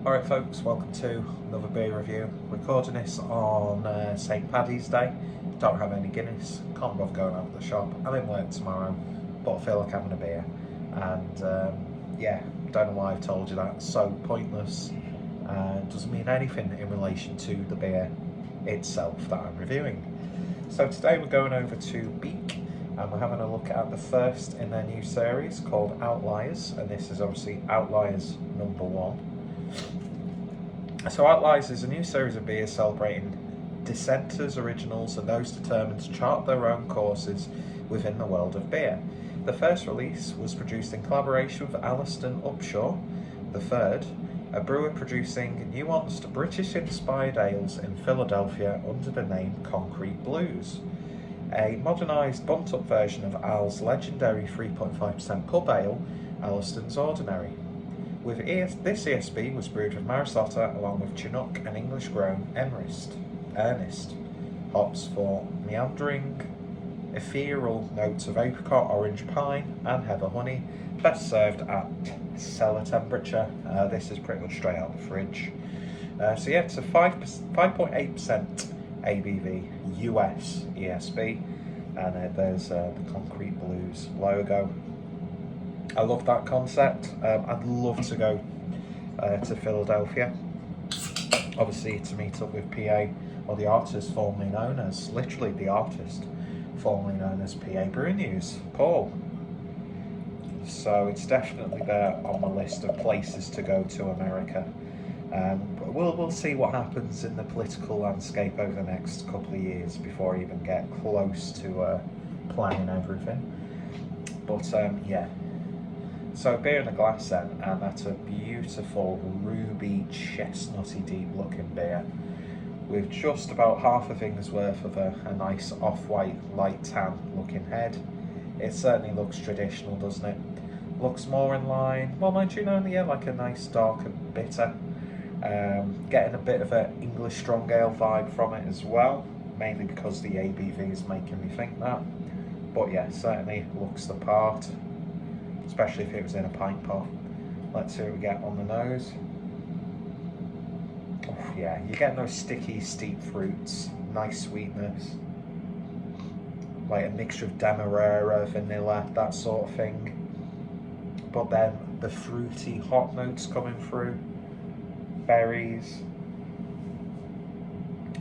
Alright folks, welcome to another beer review. Recording this on St Paddy's Day. Don't have any Guinness, can't bother going out to the shop. I'm in work tomorrow, but I feel like having a beer. And yeah, don't know why I've told you that, it's so pointless. Doesn't mean anything in relation to the beer itself that I'm reviewing. So today we're going over to Beak and we're having a look at the first in their new series called Outliers, and this is obviously Outliers number 1. So Outliers is a new series of beers celebrating dissenters, originals and those determined to chart their own courses within the world of beer. The first release was produced in collaboration with Alliston Upshaw III, a brewer producing nuanced British-inspired ales in Philadelphia under the name Concrete Blues, a modernised bumped-up version of Al's legendary 3.5% pub ale, Alliston's Ordinary. This ESB was brewed with Maris Otter along with Chinook and English grown Ernest. Hops for meandering, ethereal notes of apricot, orange pine and heather honey, best served at cellar temperature. This is pretty much straight out the fridge. So yeah, it's a 5.8% ABV US ESB, and there's the Concrete Blues logo. I love that concept. I'd love to go to Philadelphia, obviously to meet up with PA, or the artist formerly known as, literally the artist formerly known as PA Brew News, Paul. So it's definitely there on the list of places to go to America. But we'll see what happens in the political landscape over the next couple of years before I even get close to planning everything. But yeah. So beer in a glass then, and that's a beautiful ruby chestnutty deep looking beer with just about half a finger's worth of a nice off-white light tan looking head. It certainly looks traditional, doesn't it? Looks more in line, well mind you, yeah, like a nice dark and bitter. Getting a bit of an English strong ale vibe from it as well, mainly because the ABV is making me think that. But yeah, certainly looks the part, especially if it was in a pint pot. Let's see what we get on the nose. Oh, yeah, you're getting those sticky, steep fruits, nice sweetness, like a mixture of demerara, vanilla, that sort of thing. But then the fruity hot notes coming through, berries,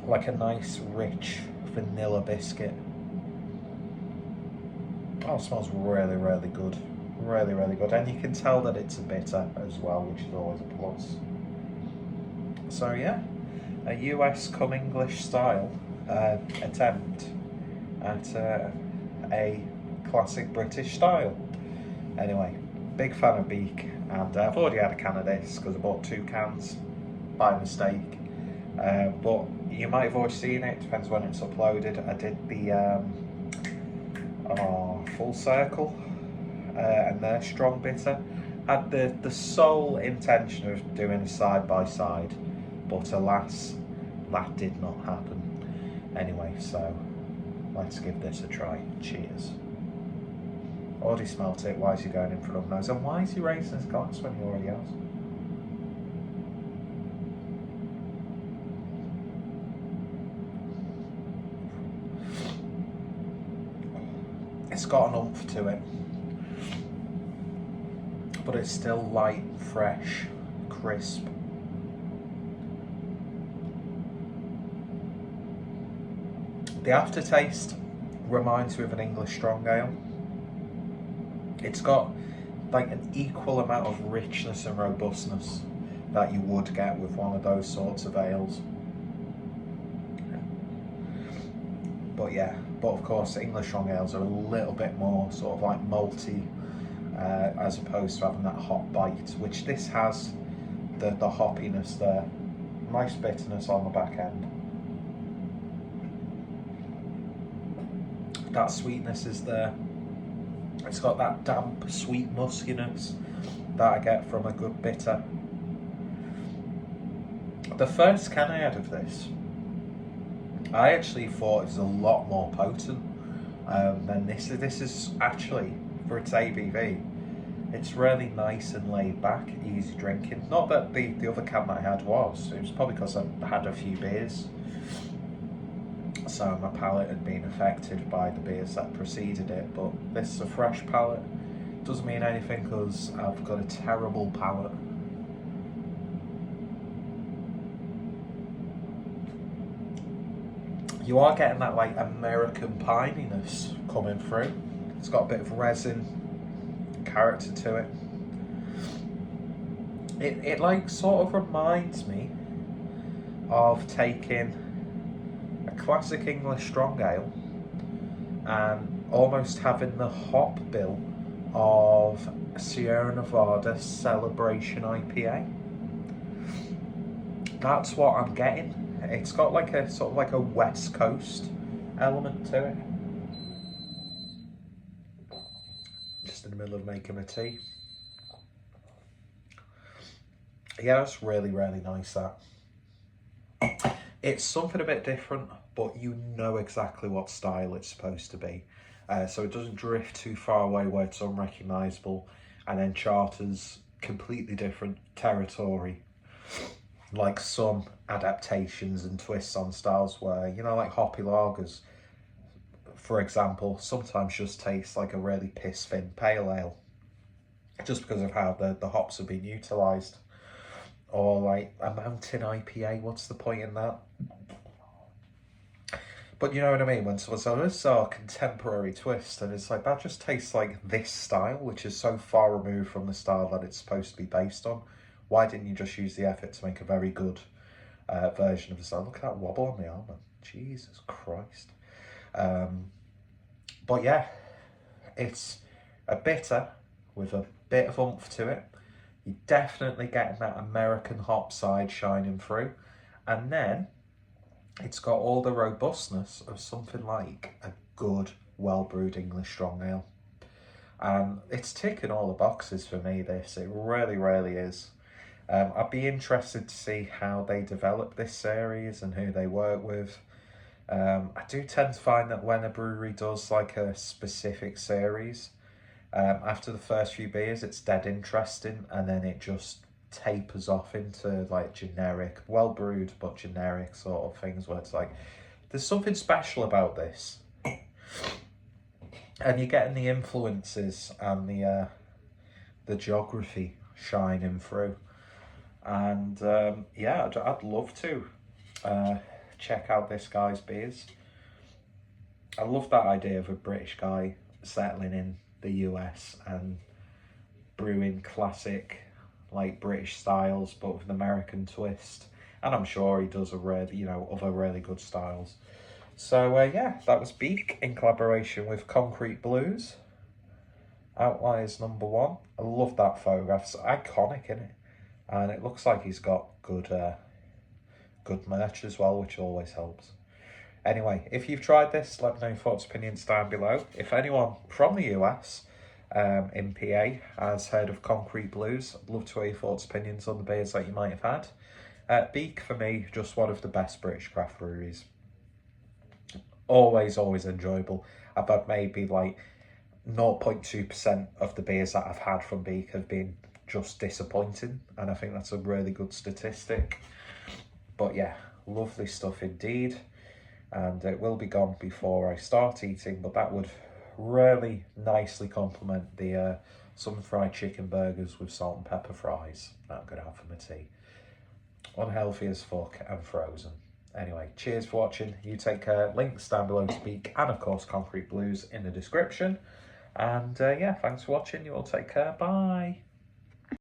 like a nice rich vanilla biscuit. Oh, it smells really, really good. Really, really good, and you can tell that it's a bitter as well, which is always a plus. So yeah, a US come English style attempt at a classic British style. Anyway, big fan of Beak, and I've already had a can of this because I bought 2 cans by mistake. But you might have already seen it, depends when it's uploaded. I did the Full Circle. And their strong bitter. Had the sole intention of doing a side-by-side, but alas, that did not happen. Anyway, so let's give this a try. Cheers. Already smelt it. Why is he going in front of nose? And why is he raising his glass when he already has? It's got an oomph to it, but it's still light, fresh, crisp. The aftertaste reminds me of an English strong ale. It's got like an equal amount of richness and robustness that you would get with one of those sorts of ales. But yeah, but of course English strong ales are a little bit more sort of like malty, as opposed to having that hot bite, which this has the hoppiness there, nice bitterness on the back end. That sweetness is there. It's got that damp, sweet muskiness that I get from a good bitter. The first can I had of this, I actually thought it was a lot more potent than this. This is actually, for its ABV, It's really nice and laid back, easy drinking. Not that the other can that I had was. It was probably because I had a few beers. So my palate had been affected by the beers that preceded it. But this is a fresh palate. Doesn't mean anything because I've got a terrible palate. You are getting that like American pininess coming through. It's got a bit of resin character to it. It like sort of reminds me of taking a classic English strong ale and almost having the hop bill of Sierra Nevada Celebration IPA. That's what I'm getting. It's got like a sort of like a West Coast element to it. Just in the middle of making a tea. Yeah, that's really, really nice, that. It's something a bit different, but you know exactly what style it's supposed to be. So it doesn't drift too far away where it's unrecognisable and then charters completely different territory. Like some adaptations and twists on styles where, you know, like hoppy lagers, for example, sometimes just taste like a really piss thin pale ale. Just because of how the hops have been utilised. Or like a mountain IPA, what's the point in that? But you know what I mean, when someone says, this is our contemporary twist, and it's like, that just tastes like this style, which is so far removed from the style that it's supposed to be based on. Why didn't you just use the effort to make a very good version of the style? Look at that wobble on the arm, man. Jesus Christ. But yeah, it's a bitter with a bit of oomph to it. You're definitely getting that American hop side shining through. And then it's got all the robustness of something like a good, well-brewed English strong ale. And it's ticking all the boxes for me, this. It really, really is. I'd be interested to see how they develop this series and who they work with. I do tend to find that when a brewery does like a specific series, after the first few beers it's dead interesting, and then it just tapers off into like generic, well brewed but generic sort of things where it's like, there's something special about this. And you're getting the influences and the geography shining through. And yeah, I'd love to check out this guy's beers. I love that idea of a British guy settling in the US and brewing classic like British styles but with an American twist, and I'm sure he does a really, you know, other really good styles. So yeah, that was Beak in collaboration with Concrete Blues, Outliers #1. I love that photograph, it's iconic, isn't it? And it looks like he's got good good merch as well, which always helps. Anyway, if you've tried this, let me know your thoughts, opinions down below. If anyone from the US in PA has heard of Concrete Blues, I'd love to hear your thoughts, opinions on the beers that you might have had. Beak, for me, just one of the best British craft breweries. Always, always enjoyable. I've had maybe like 0.2% of the beers that I've had from Beak have been just disappointing, and I think that's a really good statistic. But yeah, lovely stuff indeed. And it will be gone before I start eating, but that would really nicely complement the some fried chicken burgers with salt and pepper fries that I'm going to have for my tea. Unhealthy as fuck and frozen. Anyway, cheers for watching. You take care. Links down below to Beak and of course Concrete Blues in the description. And yeah, thanks for watching. You all take care. Bye.